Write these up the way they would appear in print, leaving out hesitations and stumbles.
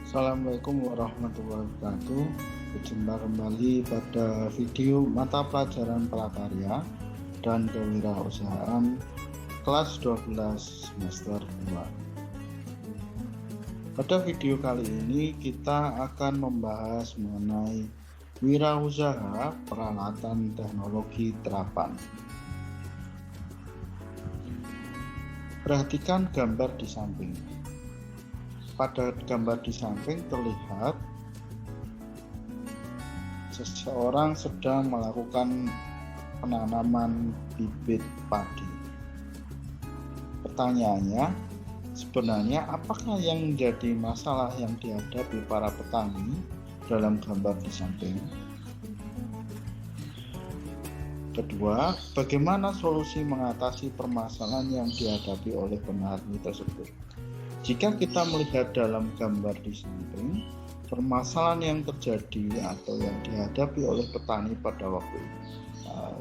Assalamualaikum warahmatullahi wabarakatuh. Berjumpa kembali pada video mata pelajaran prakarya dan kewirausahaan kelas 12 semester 2. Pada video kali ini kita akan membahas mengenai wirausaha peralatan teknologi terapan. Perhatikan gambar di samping. Pada gambar di samping terlihat seseorang sedang melakukan penanaman bibit padi. Pertanyaannya, sebenarnya apakah yang menjadi masalah yang dihadapi para petani dalam gambar di samping? Kedua, bagaimana solusi mengatasi permasalahan yang dihadapi oleh petani tersebut? Jika kita melihat dalam gambar di samping, permasalahan yang terjadi atau yang dihadapi oleh petani pada waktu itu,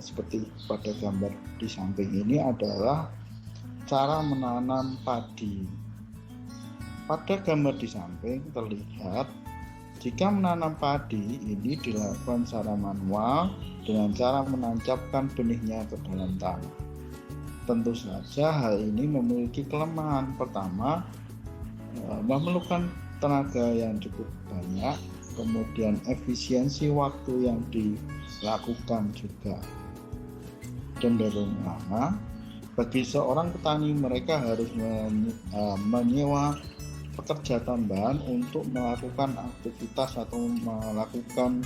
seperti pada gambar di samping ini adalah cara menanam padi. Pada gambar di samping terlihat jika menanam padi ini dilakukan secara manual dengan cara menancapkan benihnya ke dalam tanah. Tentu saja hal ini memiliki kelemahan. Pertama, memerlukan tenaga yang cukup banyak, kemudian efisiensi waktu yang dilakukan juga cenderung lama. Bagi seorang petani, mereka harus menyewa pekerja tambahan untuk melakukan aktivitas atau melakukan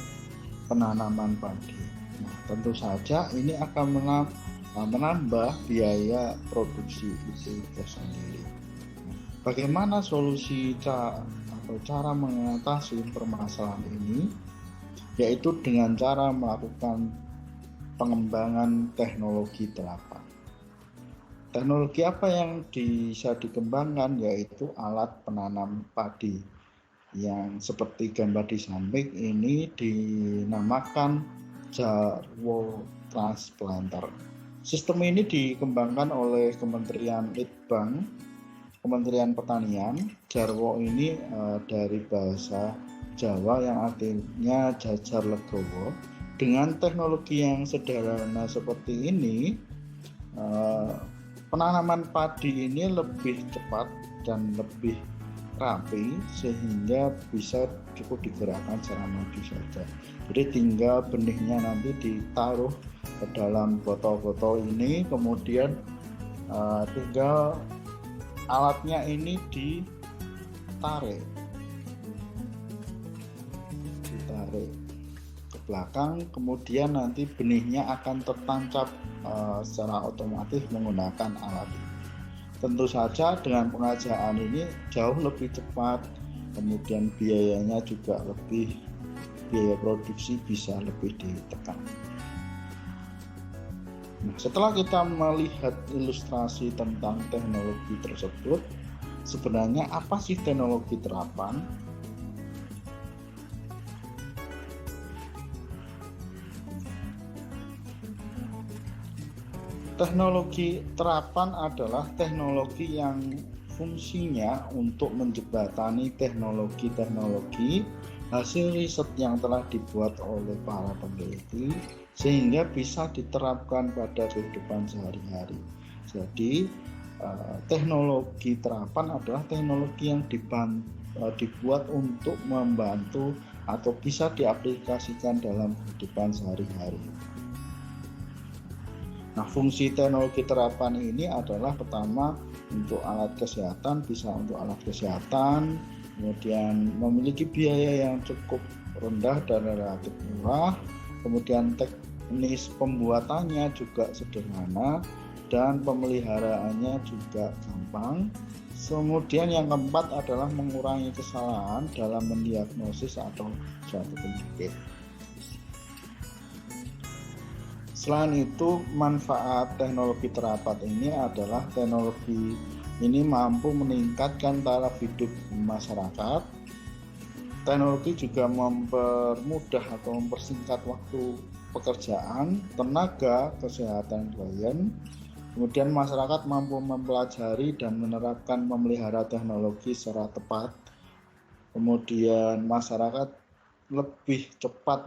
penanaman padi. Nah, tentu saja ini akan menambah biaya produksi itu tersendiri. Bagaimana solusi atau cara mengatasi permasalahan ini? Yaitu dengan cara melakukan pengembangan teknologi terapan. Teknologi apa yang bisa dikembangkan? Yaitu alat penanam padi yang seperti gambar di samping ini dinamakan Jarwo Transplanter. Sistem ini dikembangkan oleh Kementerian Litbang, Kementerian Pertanian. Jarwo ini dari bahasa Jawa yang artinya jajar legowo. Dengan teknologi yang sederhana seperti ini, penanaman padi ini lebih cepat dan lebih rapi sehingga bisa cukup digerakkan secara maju saja. Jadi tinggal benihnya nanti ditaruh ke dalam botol-botol ini, kemudian tinggal alatnya ini ditarik ke belakang, kemudian nanti benihnya akan tertancap secara otomatis menggunakan alat ini. Tentu saja dengan pengerjaan ini jauh lebih cepat, kemudian biayanya juga biaya produksi bisa lebih ditekan. Nah, setelah kita melihat ilustrasi tentang teknologi tersebut, sebenarnya apa sih teknologi terapan? Teknologi terapan adalah teknologi yang fungsinya untuk menjembatani teknologi-teknologi hasil riset yang telah dibuat oleh para peneliti sehingga bisa diterapkan pada kehidupan sehari-hari. Jadi teknologi terapan adalah teknologi yang dibuat untuk membantu atau bisa diaplikasikan dalam kehidupan sehari-hari. Nah, fungsi teknologi terapan ini adalah pertama untuk alat kesehatan, bisa untuk alat kesehatan, kemudian memiliki biaya yang cukup rendah dan relatif murah, kemudian teknis pembuatannya juga sederhana dan pemeliharaannya juga gampang. Kemudian yang keempat adalah mengurangi kesalahan dalam mendiagnosis atau suatu penyakit. Selain itu, manfaat teknologi terapan ini adalah teknologi ini mampu meningkatkan taraf hidup masyarakat. Teknologi juga mempermudah atau mempersingkat waktu pekerjaan, tenaga, kesehatan klien. Kemudian masyarakat mampu mempelajari dan menerapkan memelihara teknologi secara tepat kemudian masyarakat lebih cepat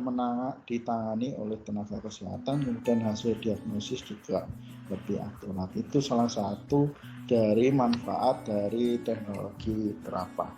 ditangani oleh tenaga kesehatan, kemudian hasil diagnosis juga lebih akurat. Itu salah satu dari manfaat dari teknologi terapan.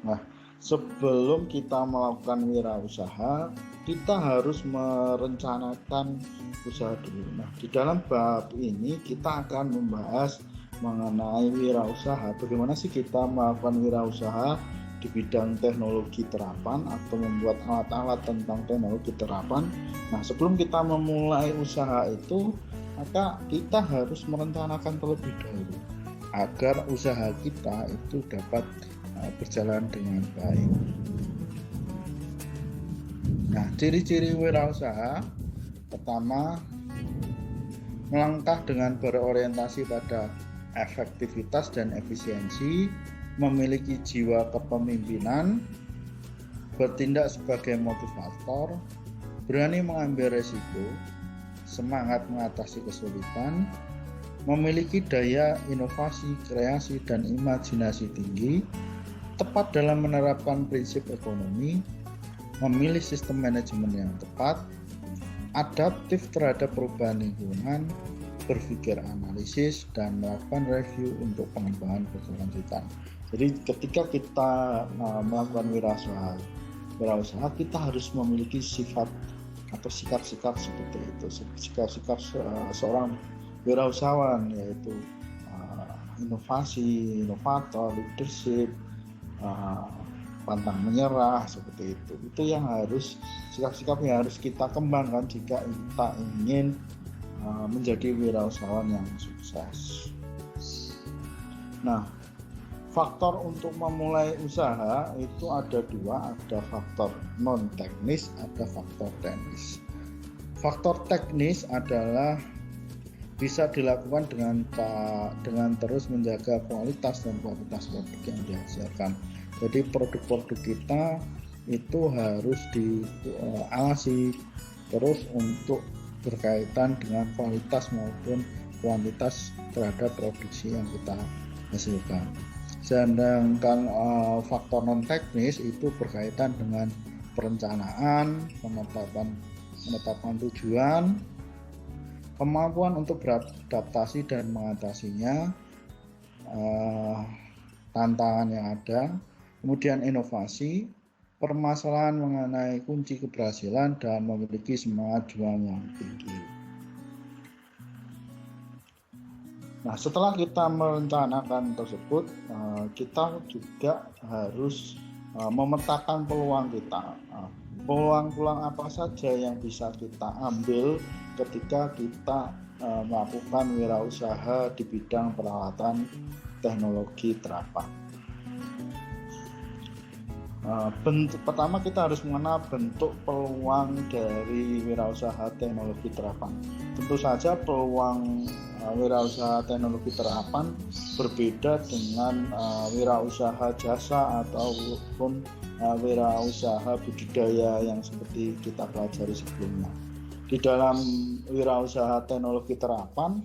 Nah, sebelum kita melakukan wirausaha, kita harus merencanakan usaha dulu. Nah, di dalam bab ini kita akan membahas mengenai wirausaha. Bagaimana sih kita melakukan wirausaha di bidang teknologi terapan atau membuat alat-alat tentang teknologi terapan. Nah, sebelum kita memulai usaha itu, maka kita harus merencanakan terlebih dahulu agar usaha kita itu dapat berjalan dengan baik. Nah, ciri-ciri wirausaha pertama, melangkah dengan berorientasi pada efektivitas dan efisiensi, memiliki jiwa kepemimpinan, bertindak sebagai motivator, berani mengambil resiko, semangat mengatasi kesulitan, memiliki daya inovasi, kreasi, dan imajinasi tinggi, tepat dalam menerapkan prinsip ekonomi, memilih sistem manajemen yang tepat, adaptif terhadap perubahan lingkungan, berpikir analisis, dan melakukan review untuk pengembangan berkelanjutan. Jadi ketika kita melakukan wirausaha, kita harus memiliki sifat atau sikap-sikap seperti itu, sikap-sikap seorang wirausahawan, yaitu inovasi, inovator, leadership, pantang menyerah, seperti itu. Itu yang harus, sikap-sikap yang harus kita kembangkan jika kita ingin menjadi wirausahawan yang sukses. Nah, faktor untuk memulai usaha itu ada dua, ada faktor non teknis, ada faktor teknis. Faktor teknis adalah bisa dilakukan dengan terus menjaga kualitas dan kualitas produk yang dihasilkan. Jadi produk-produk kita itu harus diawasi terus untuk berkaitan dengan kualitas maupun kuantitas terhadap produksi yang kita hasilkan. Sedangkan faktor non teknis itu berkaitan dengan perencanaan, penetapan tujuan, kemampuan untuk beradaptasi dan mengatasinya, tantangan yang ada, kemudian inovasi, permasalahan mengenai kunci keberhasilan, dan memiliki semangat juang yang tinggi. Nah, setelah kita merencanakan tersebut, kita juga harus memetakan peluang kita. Peluang-peluang apa saja yang bisa kita ambil ketika kita melakukan wirausaha di bidang peralatan teknologi terapan. Pertama, kita harus mengenal bentuk peluang dari wirausaha teknologi terapan. Tentu saja peluang wirausaha teknologi terapan berbeda dengan wirausaha jasa ataupun wirausaha budidaya yang seperti kita pelajari sebelumnya. Di dalam wirausaha teknologi terapan,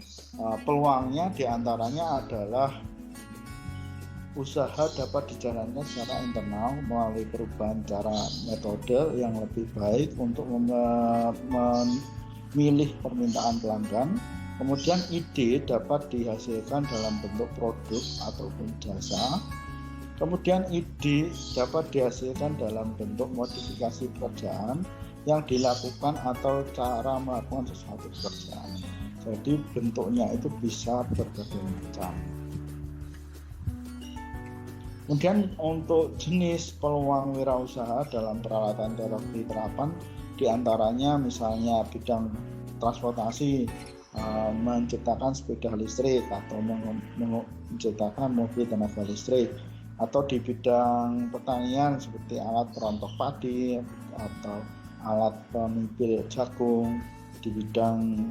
peluangnya diantaranya adalah usaha dapat dijalankan secara internal melalui perubahan cara metode yang lebih baik untuk memilih permintaan pelanggan. Kemudian ide dapat dihasilkan dalam bentuk produk ataupun jasa. Kemudian ide dapat dihasilkan dalam bentuk modifikasi pekerjaan yang dilakukan atau cara melakukan sesuatu pekerjaan. Jadi bentuknya itu bisa berbagai macam. Kemudian untuk jenis peluang wirausaha dalam peralatan teknologi terapan, diantaranya misalnya bidang transportasi, menciptakan sepeda listrik atau menciptakan mobil tenaga listrik, atau di bidang pertanian seperti alat perontok padi atau alat pemipil jagung, di bidang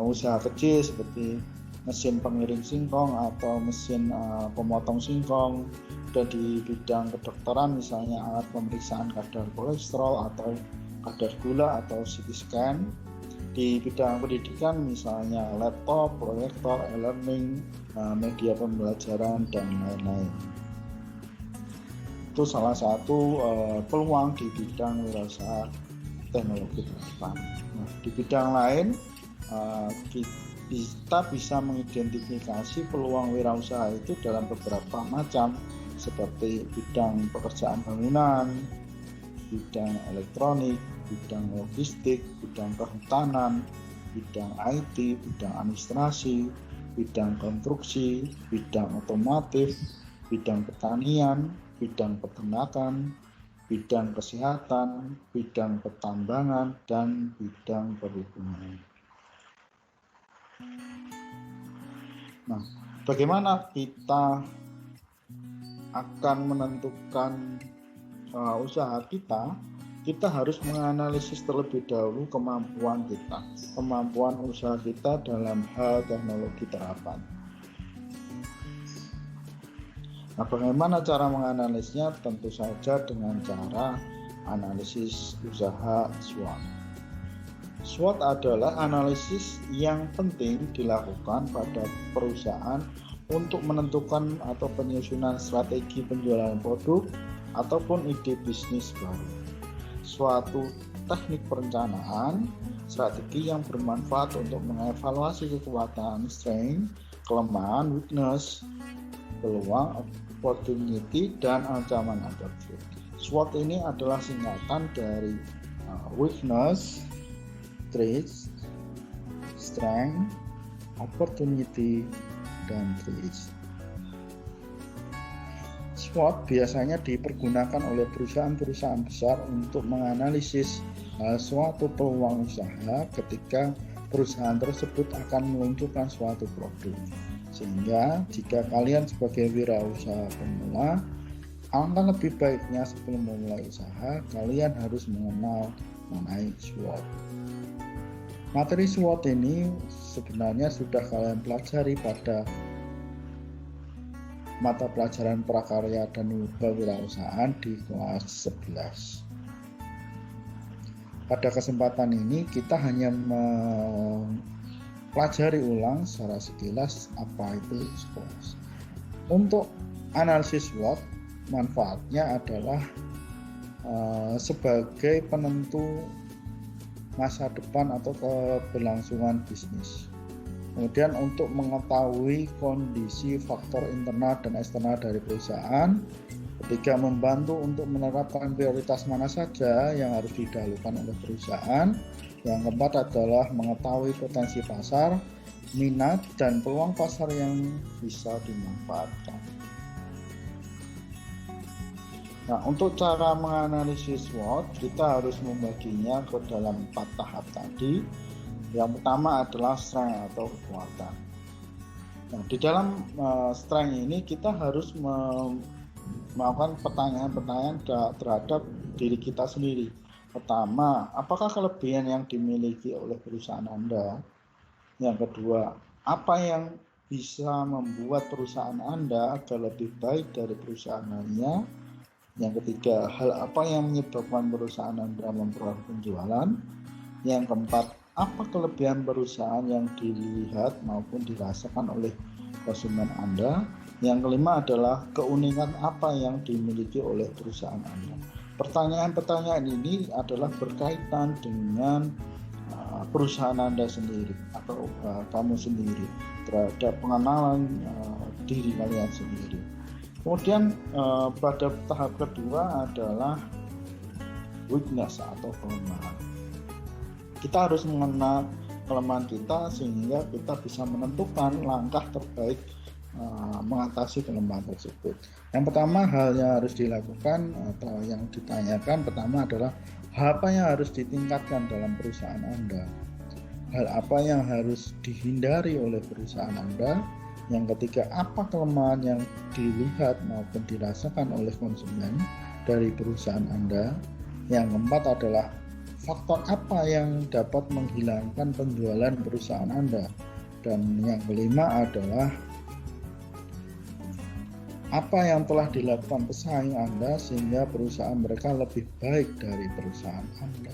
usaha kecil seperti mesin pengiring singkong atau mesin pemotong singkong, dan di bidang kedokteran misalnya alat pemeriksaan kadar kolesterol atau kadar gula atau CT scan. Di bidang pendidikan misalnya laptop, proyektor, e-learning, media pembelajaran, dan lain-lain. Itu salah satu peluang di bidang wirausaha teknologi terapan. Nah, di bidang lain kita bisa mengidentifikasi peluang wirausaha itu dalam beberapa macam, seperti bidang pekerjaan bangunan, bidang elektronik, bidang logistik, bidang kehutanan, bidang IT, bidang administrasi, bidang konstruksi, bidang otomotif, bidang pertanian, bidang peternakan, bidang kesehatan, bidang pertambangan, dan bidang perhubungan. Nah, bagaimana kita akan menentukan usaha kita? Kita harus menganalisis terlebih dahulu kemampuan kita, kemampuan usaha kita dalam hal teknologi terapan. Nah, bagaimana cara menganalisisnya? Tentu saja dengan cara analisis usaha SWOT. SWOT adalah analisis yang penting dilakukan pada perusahaan untuk menentukan atau penyusunan strategi penjualan produk ataupun ide bisnis baru. Suatu teknik perencanaan strategi yang bermanfaat untuk mengevaluasi kekuatan, strength, kelemahan, weakness, peluang, opportunity, dan ancaman adaptif. SWOT ini adalah singkatan dari weakness, threats, strength, opportunity, dan threats. SWOT biasanya dipergunakan oleh perusahaan-perusahaan besar untuk menganalisis suatu peluang usaha ketika perusahaan tersebut akan meluncurkan suatu produk. Sehingga jika kalian sebagai wirausaha pemula, alangkah lebih baiknya sebelum memulai usaha, kalian harus mengenal mengenai SWOT. Materi SWOT ini sebenarnya sudah kalian pelajari pada mata pelajaran prakarya dan kewirausahaan di kelas 11. Pada kesempatan ini kita hanya mempelajari ulang secara sekilas apa itu SWOT. Untuk analisis SWOT, manfaatnya adalah sebagai penentu masa depan atau keberlangsungan bisnis. Kemudian untuk mengetahui kondisi faktor internal dan eksternal dari perusahaan. Ketiga, membantu untuk menerapkan prioritas mana saja yang harus didahulukan oleh perusahaan. Yang keempat adalah mengetahui potensi pasar, minat, dan peluang pasar yang bisa dimanfaatkan. Nah, untuk cara menganalisis SWOT, kita harus membaginya ke dalam 4 tahap tadi. Yang pertama adalah strength atau kekuatan. Nah, di dalam strength ini kita harus melakukan pertanyaan-pertanyaan terhadap diri kita sendiri. Pertama, apakah kelebihan yang dimiliki oleh perusahaan Anda? Yang kedua, apa yang bisa membuat perusahaan Anda agar lebih baik dari perusahaan lainnya? Yang ketiga, hal apa yang menyebabkan perusahaan Anda memperoleh penjualan? Yang keempat, apa kelebihan perusahaan yang dilihat maupun dirasakan oleh konsumen Anda? Yang kelima adalah keunikan apa yang dimiliki oleh perusahaan Anda. Pertanyaan-pertanyaan ini adalah berkaitan dengan perusahaan Anda sendiri atau kamu sendiri terhadap pengenalan diri kalian sendiri. Kemudian pada tahap kedua adalah weakness atau kelemahan. Kita harus mengenal kelemahan kita sehingga kita bisa menentukan langkah terbaik mengatasi kelemahan tersebut. Yang pertama, hal yang harus dilakukan atau yang ditanyakan pertama adalah hal apa yang harus ditingkatkan dalam perusahaan Anda. Hal apa yang harus dihindari oleh perusahaan Anda. Yang ketiga, apa kelemahan yang dilihat maupun dirasakan oleh konsumen dari perusahaan Anda. Yang keempat adalah faktor apa yang dapat menghilangkan penjualan perusahaan Anda. Dan yang kelima adalah apa yang telah dilakukan pesaing Anda sehingga perusahaan mereka lebih baik dari perusahaan Anda.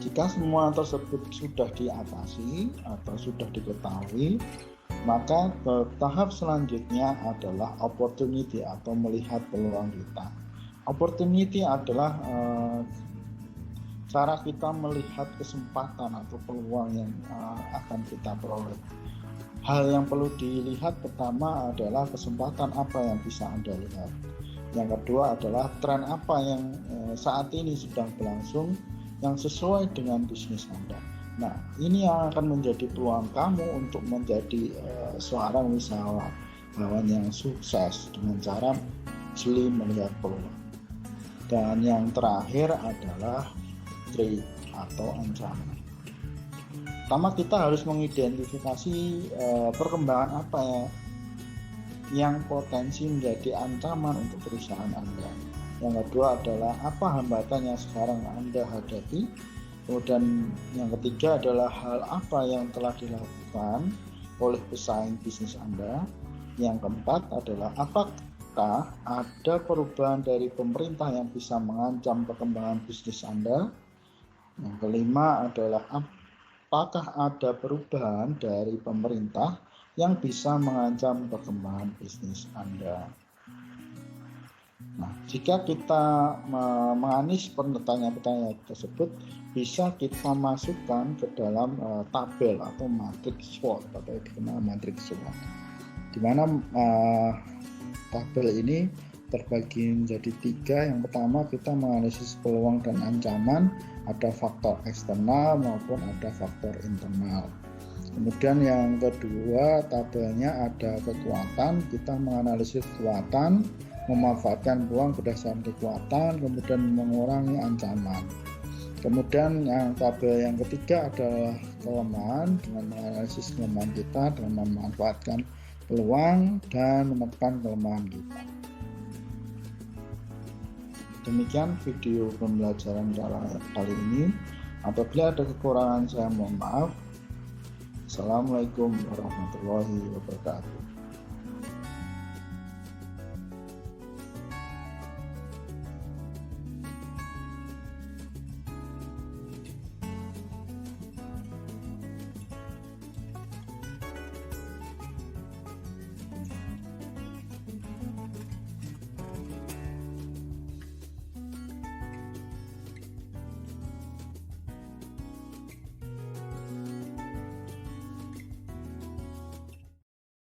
Jika semua tersebut sudah diatasi atau sudah diketahui, Maka tahap selanjutnya adalah opportunity atau melihat peluang kita. Opportunity adalah cara kita melihat kesempatan atau peluang yang akan kita peroleh. Hal yang perlu dilihat pertama adalah kesempatan apa yang bisa Anda lihat. Yang kedua adalah tren apa yang saat ini sedang berlangsung yang sesuai dengan bisnis Anda. Nah, ini yang akan menjadi peluang kamu untuk menjadi seorang wisatawan yang sukses dengan cara jeli melihat peluang. Dan yang terakhir adalah threat atau ancaman. Pertama, kita harus mengidentifikasi perkembangan apa yang potensi menjadi ancaman untuk perusahaan Anda. Yang kedua adalah apa hambatan yang sekarang Anda hadapi. Kemudian yang ketiga adalah hal apa yang telah dilakukan oleh pesaing bisnis Anda. Yang keempat adalah apakah ada perubahan dari pemerintah yang bisa mengancam perkembangan bisnis Anda. Yang kelima adalah apakah ada perubahan dari pemerintah yang bisa mengancam perkembangan bisnis Anda. Nah, jika kita menganis pertanyaan-pertanyaan tersebut, bisa kita masukkan ke dalam tabel atau matriks SWOT atau dikenal matriks SWOT. Di mana tabel ini terbagi menjadi 3. Yang pertama, kita menganalisis peluang dan ancaman, ada faktor eksternal maupun ada faktor internal. Kemudian yang kedua, tabelnya ada kekuatan, kita menganalisis kekuatan, memanfaatkan peluang berdasarkan kekuatan, kemudian mengurangi ancaman. Kemudian yang tabel yang ketiga adalah kelemahan, dengan menganalisis kelemahan kita dengan memanfaatkan peluang dan menekan kelemahan kita. Demikian video pembelajaran kali ini. Apabila ada kekurangan saya mohon maaf. Assalamualaikum warahmatullahi wabarakatuh.